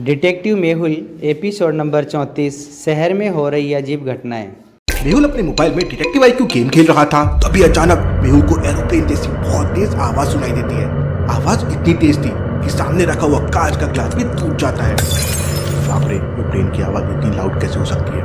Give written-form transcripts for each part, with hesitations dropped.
Detective Mehul episode number 34 शहर में हो रही अजीब घटनाएं। मेहुल अपने मोबाइल में डिटेक्टिव IQ गेम खेल रहा था। तभी अचानक मेहुल को एरोप्लेन जैसी बहुत तेज आवाज सुनाई देती है। आवाज इतनी तेज थी कि सामने रखा हुआ कांच का ग्लास भी टूट जाता है। बाप रे, एरोप्लेन की आवाज इतनी लाउड कैसे हो सकती है?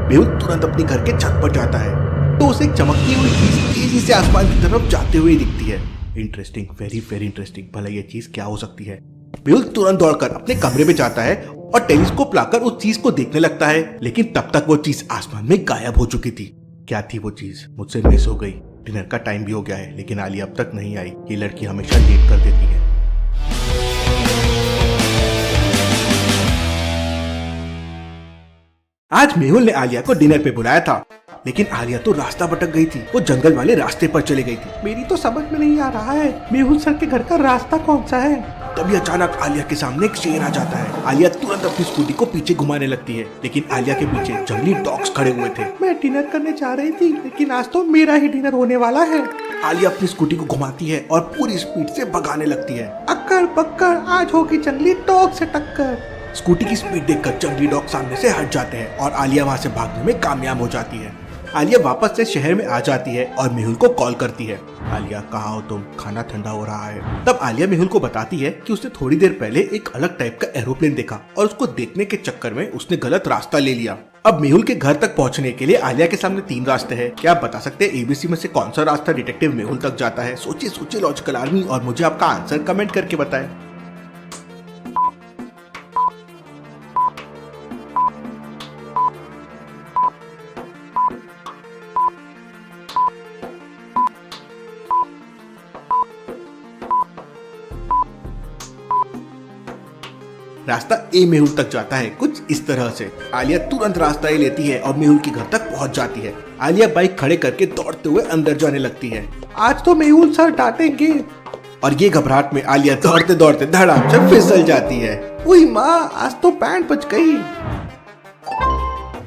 मेहुल तुरंत अपने घर के छत पर जाता है तो उसे एक चमकती हुई चीज तेजी से आसमान की तरफ जाते हुए दिखती है। Interesting, very very interesting. भला ये चीज क्या हो सकती है? मेहुल तुरंत दौड़कर अपने कमरे में जाता है और टेलीस्कोप लाकर उस चीज को देखने लगता है, लेकिन तब तक वो चीज आसमान में गायब हो चुकी थी। क्या थी वो चीज? मुझसे मिस हो गई। डिनर का टाइम भी हो गया है, लेकिन आलिया अब तक नहीं आई। ये लड़की हमेशा लेट कर देती है। आज मेहुल ने आलिया को डिनर पे बुलाया था, लेकिन आलिया तो रास्ता भटक गई थी। वो जंगल वाले रास्ते पर चली गई थी। मेरी तो समझ में नहीं आ रहा है मेहुल सर के घर का रास्ता कौन सा है। तभी अचानक आलिया के सामने एक शेर आ जाता है। आलिया तुरंत अपनी स्कूटी को पीछे घुमाने लगती है, लेकिन आलिया के पीछे जंगली डॉग्स खड़े हुए थे। मैं डिनर करने जा रही थी, लेकिन आज तो मेरा ही डिनर होने वाला है। आलिया अपनी स्कूटी को घुमाती है और पूरी स्पीड से भगाने लगती है। अक्कर बक्कर, आज होगी जंगली डॉग से टक्कर। स्कूटी की स्पीड देखकर जंगली डॉग सामने से हट जाते हैं और आलिया वहाँ से भागने में कामयाब हो जाती है। आलिया वापस से शहर में आ जाती है और मेहुल को कॉल करती है। आलिया, कहाँ हो तुम? खाना ठंडा हो रहा है। तब आलिया मेहुल को बताती है कि उसने थोड़ी देर पहले एक अलग टाइप का एरोप्लेन देखा और उसको देखने के चक्कर में उसने गलत रास्ता ले लिया। अब मेहुल के घर तक पहुंचने के लिए आलिया के सामने 3 रास्ते हैं। क्या आप बता सकते हैं ABC में से कौन सा रास्ता डिटेक्टिव मेहुल तक जाता है? सोचिए सोचिए लॉजिकल आर्मी, और मुझे आपका आंसर कमेंट करके बताएं। रास्ता A मेहुल तक जाता है कुछ इस तरह से। आलिया तुरंत रास्ता A लेती है और मेहुल के घर तक पहुंच जाती है। आलिया बाइक खड़े करके दौड़ते हुए अंदर जाने लगती है। आज तो मेहुल सर डांटेंगे। और ये घबराहट में आलिया दौड़ते दौड़ते धड़ाम से फिसल जाती है। उई माँ, आज तो पैंट बच गई।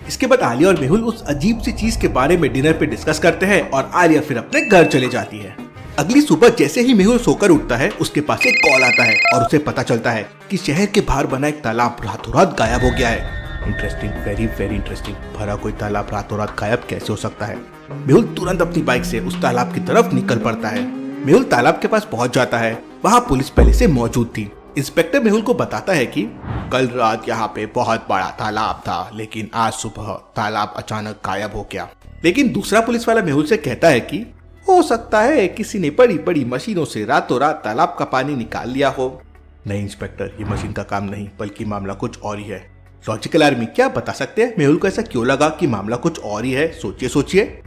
इसके बाद आलिया और मेहुल उस अजीब सी चीज के बारे में डिनर पे डिस्कस करते हैं और आलिया फिर अपने घर चले जाती है। अगली सुबह जैसे ही मेहुल सोकर उठता है, उसके पास एक कॉल आता है और उसे पता चलता है कि शहर के बाहर बना एक तालाब रातों रात गायब हो गया है। Interesting, very very interesting. भरा कोई तालाब रातों रात गायब कैसे हो सकता है? मेहुल तुरंत अपनी बाइक से उस तालाब की तरफ निकल पड़ता है। मेहुल तालाब के पास पहुंच जाता है। वहाँ पुलिस पहले से मौजूद थी। इंस्पेक्टर मेहुल को बताता है कि कल रात यहाँ पे बहुत बड़ा तालाब था, लेकिन आज सुबह तालाब अचानक गायब हो गया। लेकिन दूसरा पुलिस वाला मेहुल से कहता है कि हो सकता है किसी ने बड़ी बड़ी मशीनों से रातों रात तालाब का पानी निकाल लिया हो। नहीं इंस्पेक्टर, ये मशीन का काम नहीं, बल्कि मामला कुछ और ही है। लॉजिकल आर्मी, क्या बता सकते हैं मेहुल को ऐसा क्यों लगा कि मामला कुछ और ही है? सोचिए सोचिए।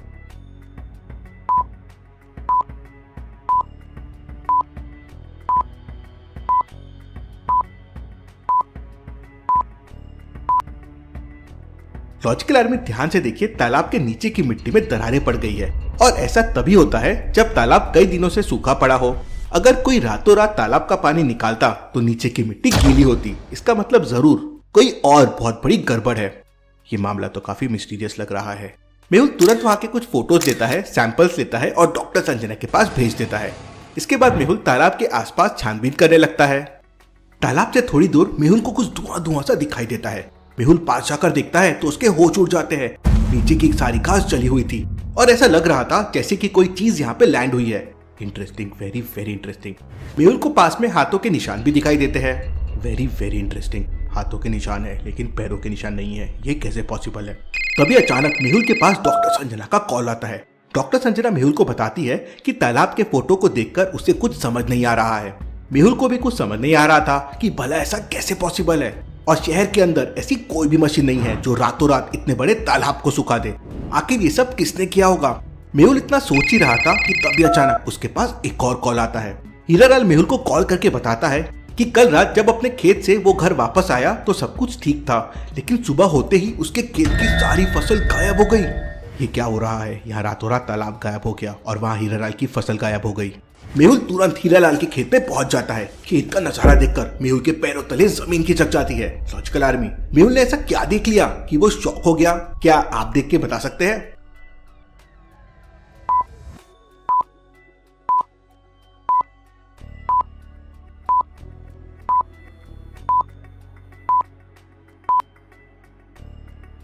लॉजिकल आर्मी, ध्यान से देखिए, तालाब के नीचे की मिट्टी में दरारें पड़ गई है और ऐसा तभी होता है जब तालाब कई दिनों से सूखा पड़ा हो। अगर कोई रातों रात तालाब का पानी निकालता तो नीचे की मिट्टी गीली होती। इसका मतलब जरूर कोई और बहुत बड़ी गड़बड़ है। ये मामला तो काफी मिस्टीरियस लग रहा है। मेहुल तुरंत वहाँ के कुछ फोटोज लेता है, सैंपल्स लेता है और डॉक्टर संजना के पास भेज देता है। इसके बाद मेहुल तालाब के आसपास छानबीन करने लगता है। तालाब से थोड़ी दूर मेहुल को कुछ धुआं धुआं सा दिखाई देता है। मेहुल पास जाकर देखता है तो उसके होश उड़ जाते हैं। नीचे की सारी घास जली हुई थी और ऐसा लग रहा था जैसे कि कोई चीज यहाँ पे लैंड हुई है। Interesting, very very interesting. Mehul को पास में हाथों के निशान भी दिखाई देते हैं। Very very interesting. हाथों के निशान है, लेकिन पैरों के निशान नहीं है। ये कैसे पॉसिबल है? तभी अचानक मेहुल के पास डॉक्टर संजना का कॉल आता है। डॉक्टर संजना मेहुल को बताती है कि तालाब के फोटो को देखकर उसे कुछ समझ नहीं आ रहा है। मेहुल को भी कुछ समझ नहीं आ रहा था कि भला ऐसा कैसे पॉसिबल है, और शहर के अंदर ऐसी कोई भी मशीन नहीं है जो रातों रात इतने बड़े तालाब को सुखा दे। आखिर ये सब किसने किया होगा? मेहुल इतना सोच ही रहा था कि तभी अचानक उसके पास एक और कॉल आता है। हीरालाल मेहुल को कॉल करके बताता है कि कल रात जब अपने खेत से वो घर वापस आया तो सब कुछ ठीक था, लेकिन सुबह होते ही उसके खेत की सारी फसल गायब हो गई। ये क्या हो रहा है? यहाँ रातों रात तालाब गायब हो गया और वहाँ हीरालाल की फसल गायब हो गई। मेहुल तुरंत हीरालाल के खेत पे पहुंच जाता है। खेत का नजारा देखकर मेहुल के पैरों तले जमीन खिसक जाती है। लॉजिकल आर्मी, मेहुल ने ऐसा क्या देख लिया कि वो शॉक हो गया? क्या आप देख के बता सकते हैं?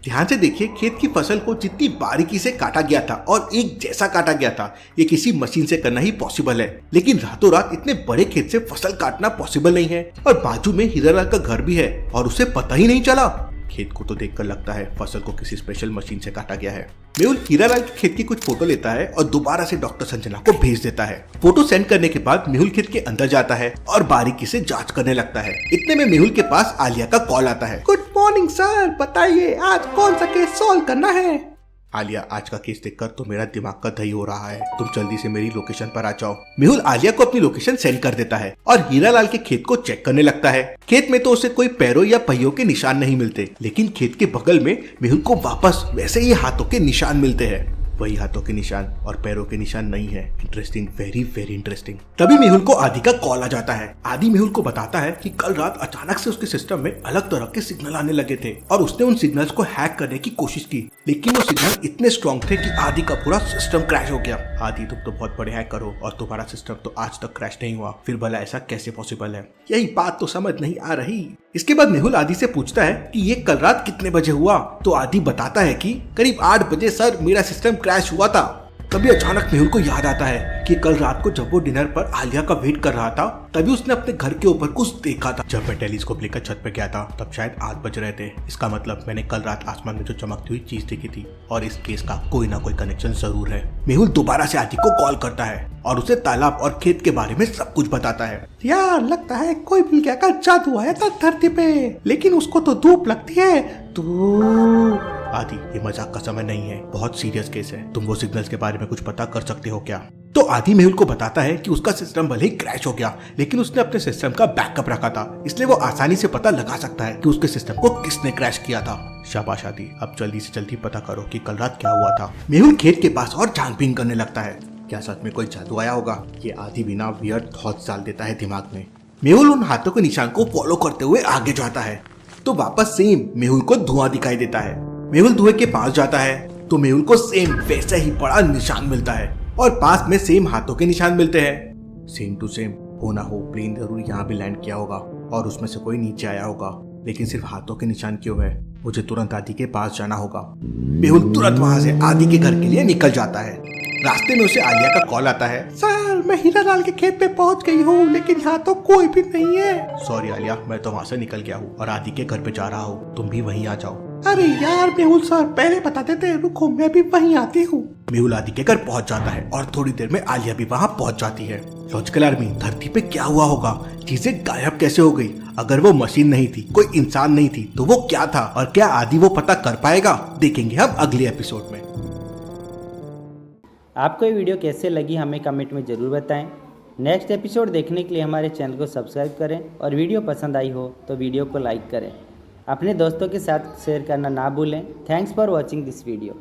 ध्यान से देखिए, खेत की फसल को जितनी बारीकी से काटा गया था और एक जैसा काटा गया था, ये किसी मशीन से करना ही पॉसिबल है। लेकिन रातों रात इतने बड़े खेत से फसल काटना पॉसिबल नहीं है। और बाजू में हीरालाल का घर भी है और उसे पता ही नहीं चला। खेत को तो देखकर लगता है फसल को किसी स्पेशल मशीन से काटा गया है। मेहुल हीरालाल के खेत की कुछ फोटो लेता है और दोबारा से डॉक्टर संजना को भेज देता है। फोटो सेंड करने के बाद मेहुल खेत के अंदर जाता है और बारीकी से जांच करने लगता है। इतने में मेहुल के पास आलिया का कॉल आता है। गुड मॉर्निंग सर, बताइए आज कौन सा केस सॉल्व करना है? आलिया, आज का केस देखकर तो मेरा दिमाग का दही हो रहा है, तुम जल्दी से मेरी लोकेशन पर आ जाओ। मेहुल आलिया को अपनी लोकेशन सेंड कर देता है और हीरालाल के खेत को चेक करने लगता है। खेत में तो उसे कोई पैरों या पहियों के निशान नहीं मिलते, लेकिन खेत के बगल में मेहुल को वापस वैसे ही हाथों के निशान मिलते हैं। वही हाथों के निशान और पैरों के निशान नहीं है। Interesting, very very interesting. तभी मेहुल को आदि का कॉल आ जाता है। आदि मेहुल को बताता है कि कल रात अचानक से उसके सिस्टम में अलग तरह के सिग्नल आने लगे थे और उसने उन सिग्नल्स को हैक करने की कोशिश की, लेकिन वो सिग्नल इतने स्ट्रॉन्ग थे कि आदि का पूरा सिस्टम क्रैश हो गया। आदि, तुम तो बहुत बड़े हैकर हो और तुम्हारा सिस्टम तो आज तक क्रैश नहीं हुआ, फिर भला ऐसा कैसे पॉसिबल है? यही बात तो समझ नहीं आ रही। इसके बाद मेहुल आदि से पूछता है कि ये कल रात कितने बजे हुआ, तो आदि बताता है कि करीब 8 बजे सर, मेरा सिस्टम क्रैश हुआ था। तभी अचानक मेहुल को याद आता है कि कल रात को जब वो डिनर पर आलिया का वेट कर रहा था, तभी उसने अपने घर के ऊपर कुछ देखा था। जब मैं टेलीस्कोप लेकर छत पे गया था तब शायद 8 बज रहे थे। इसका मतलब मैंने कल रात आसमान में जो चमकती हुई चीज देखी थी और इस केस का कोई ना कोई कनेक्शन जरूर है। मेहुल दोबारा से आदि को कॉल करता है और उसे तालाब और खेत के बारे में सब कुछ बताता है। यार, लगता है कोई मिल गया का जादू आया था धरती पे, लेकिन उसको तो धूप लगती है। तो आदि, ये मजाक का समय नहीं है, बहुत सीरियस केस है। तुम वो सिग्नल्स के बारे में कुछ पता कर सकते हो क्या? तो आदि मेहुल को बताता है कि उसका सिस्टम भले ही क्रैश हो गया, लेकिन उसने अपने सिस्टम का बैकअप रखा था, इसलिए वो आसानी से पता लगा सकता है कि उसके सिस्टम को किसने क्रैश किया था। शाबाश आदि, अब जल्दी से जल्दी पता करो कि कल रात क्या हुआ था। मेहुल खेत के पास और छानबीन करने लगता है। क्या सच में कोई जादू आया होगा? ये आदि बिना वियर्ड थॉट्स डाल देता है दिमाग में। मेहुल उन हाथों के निशान को फॉलो करते हुए आगे जाता है तो वापस सेम मेहुल को धुआं दिखाई देता है। मेहुल धुएं के पास जाता है तो मेहुल को सेम वैसा ही बड़ा निशान मिलता है और पास में सेम हाथों के निशान मिलते हैं। Same to same. हो ना हो प्लेन जरूर यहाँ भी लैंड किया होगा और उसमें से कोई नीचे आया होगा, लेकिन सिर्फ हाथों के निशान क्यों है? मुझे तुरंत आदि के पास जाना होगा। मेहुल तुरंत वहाँ से आदि के घर के लिए निकल जाता है। रास्ते में उसे आलिया का कॉल आता है। सर, मैं हीरालाल के खेत पे पहुंच गई हूँ, लेकिन यहाँ तो कोई भी नहीं है। सॉरी आलिया, मैं तो वहाँ से निकल गया हूँ और आदि के घर पे जा रहा हूँ, तुम भी वहीं आ जाओ। अरे यार मेहुल सर, पहले बता देते, रुको मैं भी वहीं आती हूँ। मेहुल आदि के घर पहुँच जाता है और थोड़ी देर में आलिया भी वहाँ पहुँच जाती है। लॉजिकल आर्मी, धरती पे क्या हुआ होगा? चीजें गायब कैसे हो गई? अगर वो मशीन नहीं थी, कोई इंसान नहीं थी, तो वो क्या था और क्या आदि वो पता कर पाएगा? देखेंगे हम अगले एपिसोड में। आपको ये वीडियो कैसे लगी हमें कमेंट में ज़रूर बताएं। नेक्स्ट एपिसोड देखने के लिए हमारे चैनल को सब्सक्राइब करें और वीडियो पसंद आई हो तो वीडियो को लाइक करें। अपने दोस्तों के साथ शेयर करना ना भूलें। Thanks for watching this video.